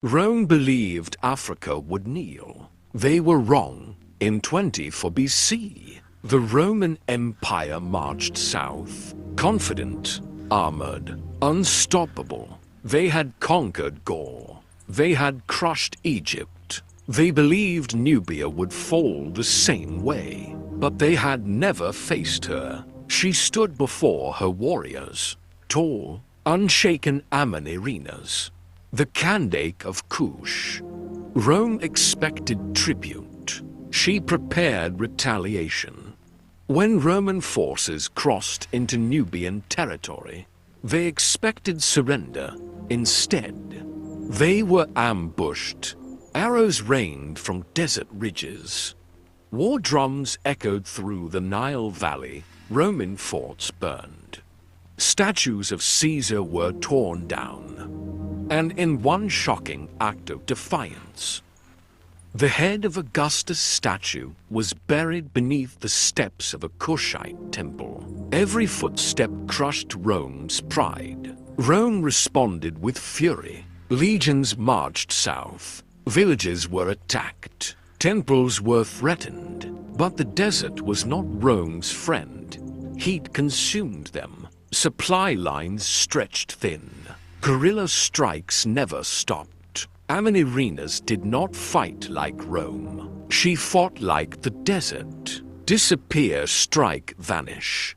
Rome believed Africa would kneel. They were wrong. In 24 BC, the Roman Empire marched south, confident, armored, unstoppable. They had conquered Gaul. They had crushed Egypt. They believed Nubia would fall the same way. But they had never faced her. She stood before her warriors, tall, unshaken Amanirenas, the Kingdom of Kush. Rome expected tribute. She prepared retaliation. When Roman forces crossed into Nubian territory, they expected surrender. Instead, they were ambushed. Arrows rained from desert ridges. War drums echoed through the Nile Valley. Roman forts burned. Statues of Caesar were torn down. And in one shocking act of defiance, the head of Augustus' statue was buried beneath the steps of a Kushite temple. Every footstep crushed Rome's pride. Rome responded with fury. Legions marched south. Villages were attacked. Temples were threatened. But the desert was not Rome's friend. Heat consumed them. Supply lines stretched thin. Guerrilla strikes never stopped. Amanirenas did not fight like Rome. She fought like the desert. Disappear, strike, vanish.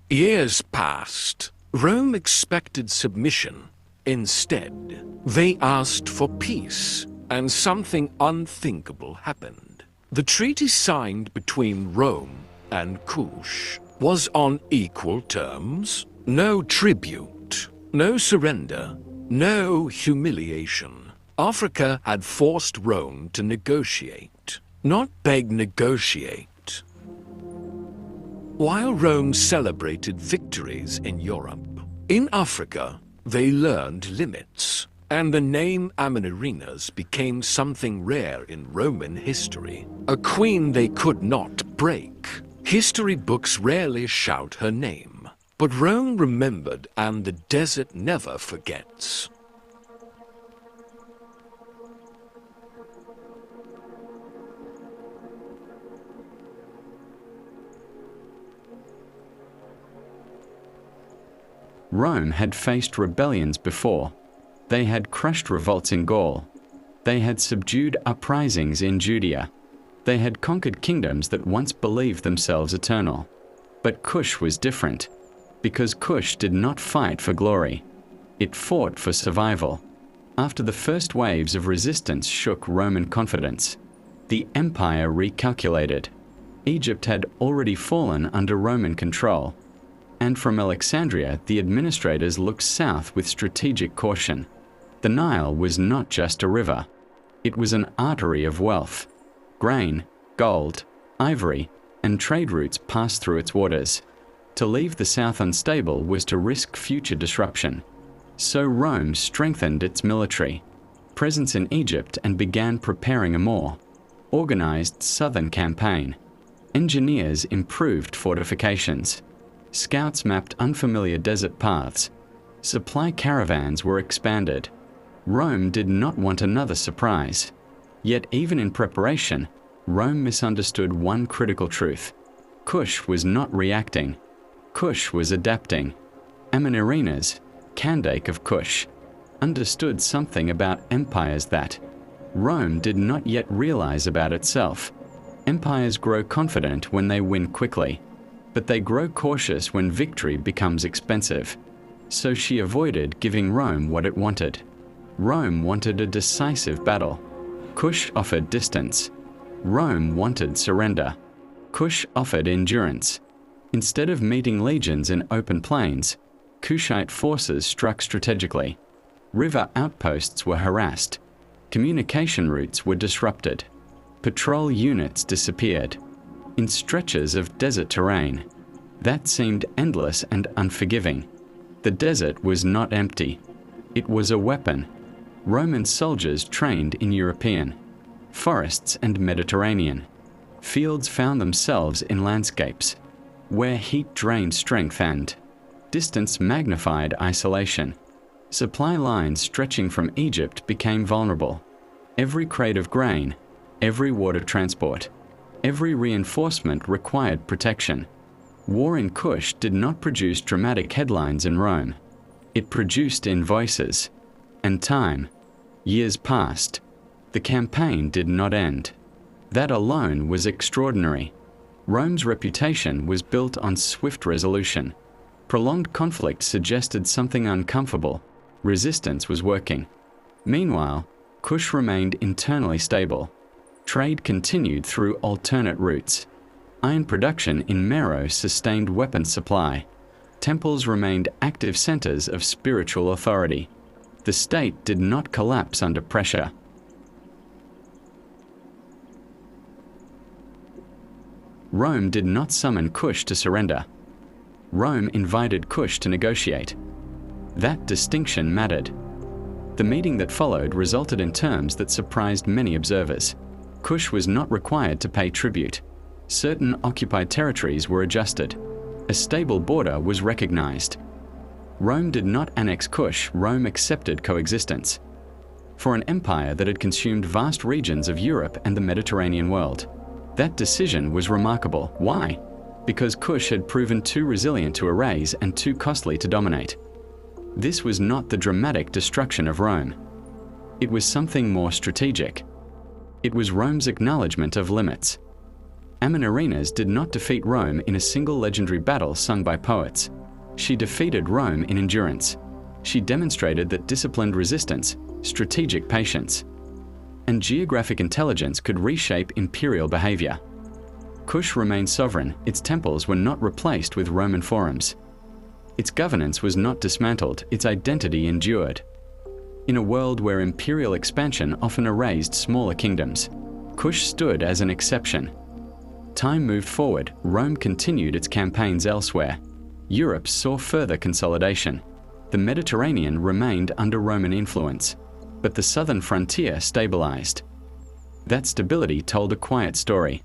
Years passed. Rome expected submission. Instead, they asked for peace, and something unthinkable happened. The treaty signed between Rome and Kush was on equal terms. No tribute, no surrender, no humiliation. Africa had forced Rome to negotiate, not beg, negotiate. While Rome celebrated victories in Europe, in Africa, they learned limits, and the name Amanirenas became something rare in Roman history. A queen they could not break. History books rarely shout her name, but Rome remembered, and the desert never forgets. Rome had faced rebellions before. They had crushed revolts in Gaul. They had subdued uprisings in Judea. They had conquered kingdoms that once believed themselves eternal. But Kush was different, because Kush did not fight for glory. It fought for survival. After the first waves of resistance shook Roman confidence, the empire recalculated. Egypt had already fallen under Roman control. And from Alexandria, the administrators looked south with strategic caution. The Nile was not just a river. It was an artery of wealth. Grain, gold, ivory, and trade routes passed through its waters. To leave the south unstable was to risk future disruption. So Rome strengthened its military presence in Egypt and began preparing a more organized southern campaign. Engineers improved fortifications. Scouts mapped unfamiliar desert paths. Supply caravans were expanded. Rome did not want another surprise. Yet even in preparation, Rome misunderstood one critical truth. Kush was not reacting. Kush was adapting. Amanirenas, Kingdom of Kush, understood something about empires that Rome did not yet realize about itself. Empires grow confident when they win quickly, but they grow cautious when victory becomes expensive. So she avoided giving Rome what it wanted. Rome wanted a decisive battle. Kush offered distance. Rome wanted surrender. Kush offered endurance. Instead of meeting legions in open plains, Kushite forces struck strategically. River outposts were harassed. Communication routes were disrupted. Patrol units disappeared. In stretches of desert terrain. That seemed endless and unforgiving. The desert was not empty. It was a weapon. Roman soldiers trained in European forests and Mediterranean. Fields found themselves in landscapes where heat drained strength and distance magnified isolation. Supply lines stretching from Egypt became vulnerable. Every crate of grain, every water transport, every reinforcement required protection. War in Kush did not produce dramatic headlines in Rome. It produced invoices. And time. Years passed. The campaign did not end. That alone was extraordinary. Rome's reputation was built on swift resolution. Prolonged conflict suggested something uncomfortable. Resistance was working. Meanwhile, Kush remained internally stable. Trade continued through alternate routes. Iron production in Meroe sustained weapons supply. Temples remained active centers of spiritual authority. The state did not collapse under pressure. Rome did not summon Kush to surrender. Rome invited Kush to negotiate. That distinction mattered. The meeting that followed resulted in terms that surprised many observers. Kush was not required to pay tribute. Certain occupied territories were adjusted. A stable border was recognized. Rome did not annex Kush, Rome accepted coexistence. For an empire that had consumed vast regions of Europe and the Mediterranean world, that decision was remarkable. Why? Because Kush had proven too resilient to erase and too costly to dominate. This was not the dramatic destruction of Rome. It was something more strategic. It was Rome's acknowledgement of limits. Amanirenas did not defeat Rome in a single legendary battle sung by poets. She defeated Rome in endurance. She demonstrated that disciplined resistance, strategic patience, and geographic intelligence could reshape imperial behavior. Kush remained sovereign. Its temples were not replaced with Roman forums. Its governance was not dismantled. Its identity endured. In a world where imperial expansion often erased smaller kingdoms, Kush stood as an exception. Time moved forward. Rome continued its campaigns elsewhere. Europe saw further consolidation. The Mediterranean remained under Roman influence, but the southern frontier stabilized. That stability told a quiet story.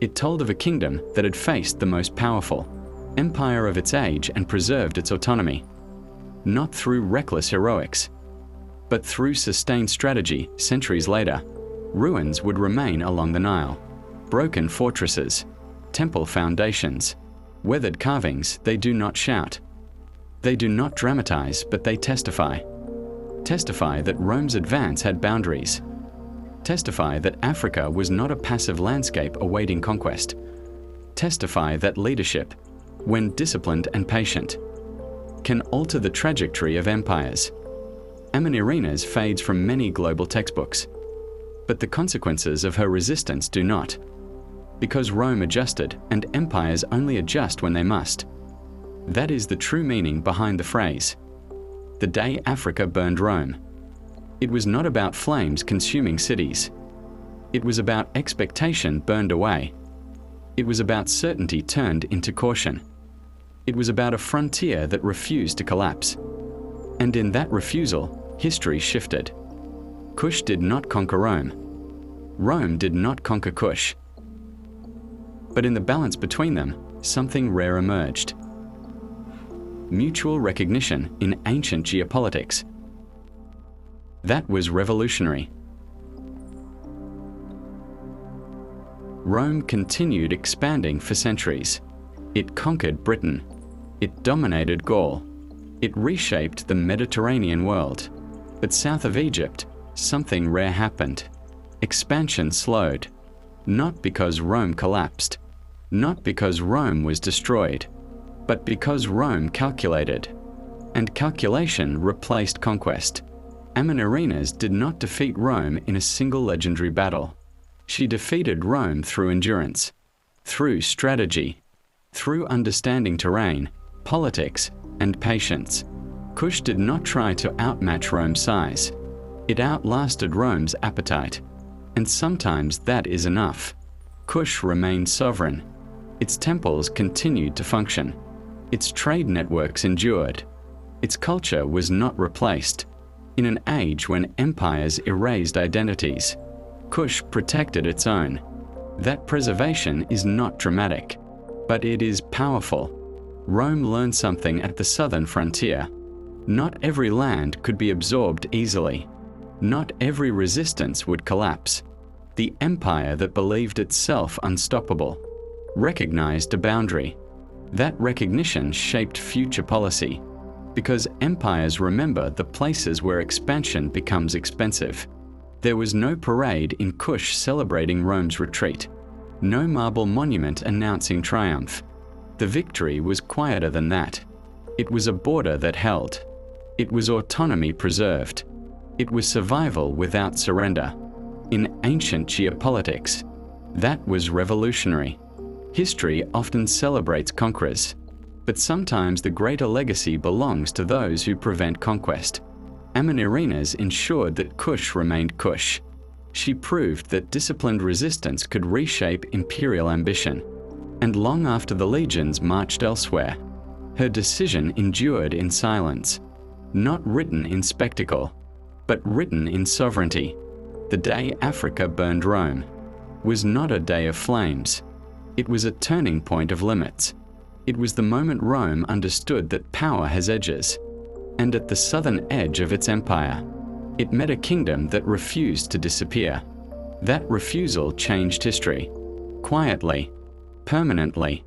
It told of a kingdom that had faced the most powerful empire of its age and preserved its autonomy, not through reckless heroics, but through sustained strategy. Centuries later, ruins would remain along the Nile. Broken fortresses, temple foundations, weathered carvings. They do not shout. They do not dramatize, but they testify. Testify that Rome's advance had boundaries. Testify that Africa was not a passive landscape awaiting conquest. Testify that leadership, when disciplined and patient, can alter the trajectory of empires. Amanirenas fades from many global textbooks, but the consequences of her resistance do not. Because Rome adjusted, and empires only adjust when they must. That is the true meaning behind the phrase, "The day Africa burned Rome." It was not about flames consuming cities. It was about expectation burned away. It was about certainty turned into caution. It was about a frontier that refused to collapse. And in that refusal, history shifted. Kush did not conquer Rome. Rome did not conquer Kush. But in the balance between them, something rare emerged. Mutual recognition in ancient geopolitics. That was revolutionary. Rome continued expanding for centuries. It conquered Britain. It dominated Gaul. It reshaped the Mediterranean world. But south of Egypt, something rare happened. Expansion slowed. Not because Rome collapsed. Not because Rome was destroyed, but because Rome calculated. And calculation replaced conquest. Amanirenas did not defeat Rome in a single legendary battle. She defeated Rome through endurance, through strategy, through understanding terrain, politics, and patience. Kush did not try to outmatch Rome's size. It outlasted Rome's appetite. And sometimes that is enough. Kush remained sovereign. Its temples continued to function. Its trade networks endured. Its culture was not replaced. In an age when empires erased identities, Kush protected its own. That preservation is not dramatic, but it is powerful. Rome learned something at the southern frontier. Not every land could be absorbed easily. Not every resistance would collapse. The empire that believed itself unstoppable recognized a boundary. That recognition shaped future policy, because empires remember the places where expansion becomes expensive. There was no parade in Kush celebrating Rome's retreat, no marble monument announcing triumph. The victory was quieter than that. It was a border that held. It was autonomy preserved. It was survival without surrender. In ancient geopolitics, that was revolutionary. History often celebrates conquerors, but sometimes the greater legacy belongs to those who prevent conquest. Amanirenas ensured that Kush remained Kush. She proved that disciplined resistance could reshape imperial ambition. And long after the legions marched elsewhere, her decision endured in silence, not written in spectacle, but written in sovereignty. The day Africa burned Rome was not a day of flames. It was a turning point of limits. It was the moment Rome understood that power has edges, and at the southern edge of its empire, it met a kingdom that refused to disappear. That refusal changed history, quietly, permanently.